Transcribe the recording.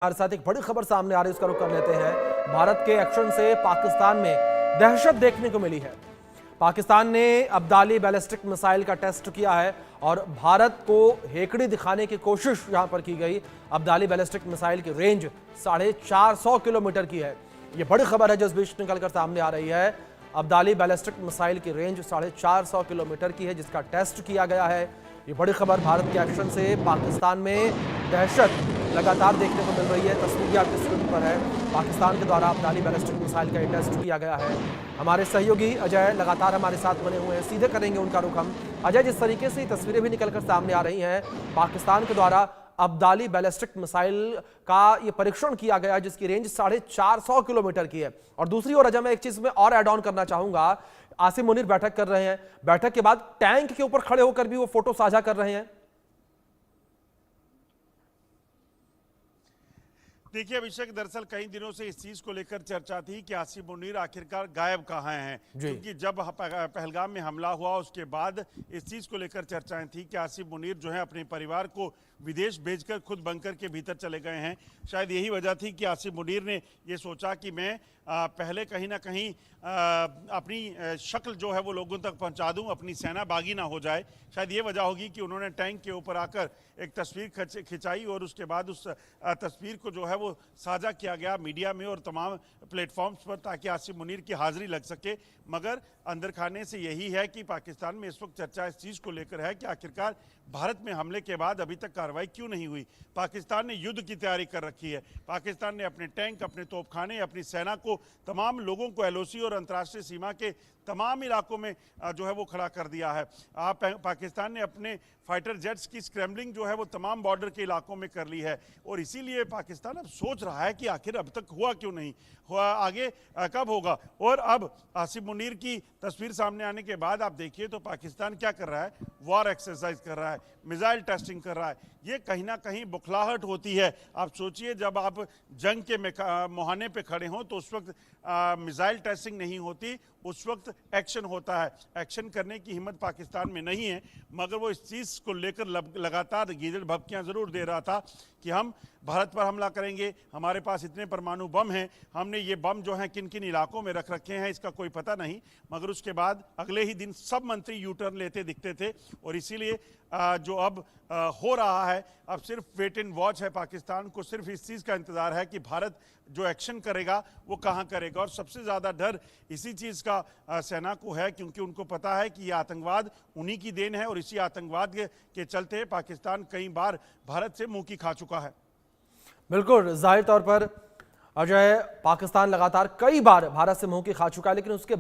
हमारे साथ एक बड़ी खबर सामने आ रही है, उसका रुख कर लेते हैं। भारत के एक्शन से पाकिस्तान में दहशत देखने को मिली है। पाकिस्तान ने अब्दाली बैलिस्टिक मिसाइल का टेस्ट किया है और भारत को हेकड़ी दिखाने की कोशिश यहां पर की गई। अब्दाली बैलिस्टिक मिसाइल की रेंज 450 किलोमीटर की है। यह बड़ी खबर है जो इस बीच निकलकर सामने आ रही है। अब्दाली बैलिस्टिक मिसाइल की रेंज 450 किलोमीटर की है, जिसका टेस्ट किया गया है। ये बड़ी खबर भारत के एक्शन से पाकिस्तान में दहशत लगातार देखने को मिल रही है। तस्वीर आपकी स्क्रीन पर है। पाकिस्तान के द्वारा अब्दाली बैलिस्टिक मिसाइल का टेस्ट किया गया है। हमारे सहयोगी अजय लगातार हमारे साथ बने हुए हैं, सीधे करेंगे उनका रुख हम। अजय, जिस तरीके से तस्वीरें भी निकलकर सामने आ रही हैं, पाकिस्तान के द्वारा अब्दाली बैलिस्टिक मिसाइल का ये परीक्षण किया गया जिसकी रेंज 450 किलोमीटर की है। और दूसरी ओर अजय, मैं एक चीज में और ऐड ऑन करना चाहूंगा। आसिम मुनीर बैठक कर रहे हैं, बैठक के बाद टैंक के ऊपर खड़े होकर भी वो फोटो साझा कर रहे हैं। देखिए अभिषेक, दरअसल कई दिनों से इस चीज को लेकर चर्चा थी कि आसिम मुनीर आखिरकार गायब कहाँ हैं, क्योंकि जब पहलगाम में हमला हुआ उसके बाद इस चीज को लेकर चर्चाएं थी कि आसिम मुनीर जो है अपने परिवार को विदेश भेजकर खुद बंकर के भीतर चले गए हैं। शायद यही वजह थी कि आसिम मुनीर ने ये सोचा कि मैं पहले कहीं ना कहीं अपनी शक्ल जो है वो लोगों तक पहुंचा दूं, अपनी सेना बागी ना हो जाए। शायद ये वजह होगी कि उन्होंने टैंक के ऊपर आकर एक तस्वीर खिंचाई और उसके बाद उस तस्वीर को जो है वो साझा किया गया मीडिया में और तमाम प्लेटफॉर्म्स पर, ताकि आसिम मुनीर की हाजिरी लग सके। मगर अंदर खाने से यही है कि पाकिस्तान में इस वक्त चर्चा इस चीज़ को लेकर है कि आखिरकार भारत में हमले के बाद अभी तक कार्रवाई क्यों नहीं हुई। पाकिस्तान ने युद्ध की तैयारी कर रखी है। पाकिस्तान ने अपने टैंक, अपने तोपखाने, अपनी सेना को, तमाम लोगों को एलओसी और अंतर्राष्ट्रीय सीमा के तमाम इलाकों में जो है वो खड़ा कर दिया है। पाकिस्तान ने अपने फाइटर जेट्स की स्क्रैम्बलिंग जो है वो तमाम बॉर्डर के इलाकों में कर ली है और इसीलिए पाकिस्तान अब सोच रहा है कि आखिर अब तक हुआ क्यों नहीं, हुआ आगे कब होगा। और अब आसिम मुनीर की तस्वीर सामने आने के बाद आप देखिए तो पाकिस्तान क्या कर रहा है, वॉर एक्सरसाइज कर रहा है, मिसाइल टेस्टिंग कर रहा है। ये कहीं ना कहीं बुखलाहट होती है। आप सोचिए, जब आप जंग के मुहाने पे खड़े हों तो उस वक्त मिसाइल टेस्टिंग नहीं होती, उस वक्त एक्शन होता है। एक्शन करने की हिम्मत पाकिस्तान में नहीं है, मगर वो इस चीज़ को लेकर लगातार गीदड़ भभकियां ज़रूर दे रहा था कि हम भारत पर हमला करेंगे, हमारे पास इतने परमाणु बम हैं, हमने ये बम जो हैं किन किन इलाकों में रख रखे हैं इसका कोई पता नहीं। मगर उसके बाद अगले ही दिन सब मंत्री यू टर्न लेते दिखते थे और इसीलिए जो अब हो रहा है, अब सिर्फ वेट एंड वॉच है। पाकिस्तान को सिर्फ इस चीज़ का इंतज़ार है कि भारत जो एक्शन करेगा वो कहाँ करेगा। और सबसे ज़्यादा डर इसी चीज़ का सेना को है, क्योंकि उनको पता है कि ये आतंकवाद उन्हीं की देन है और इसी आतंकवाद के चलते पाकिस्तान कई बार भारत से मुंह की खा चुका है। बिल्कुल, जाहिर तौर पर अजय, पाकिस्तान लगातार कई बार भारत से मुंह की खा चुका है, लेकिन उसके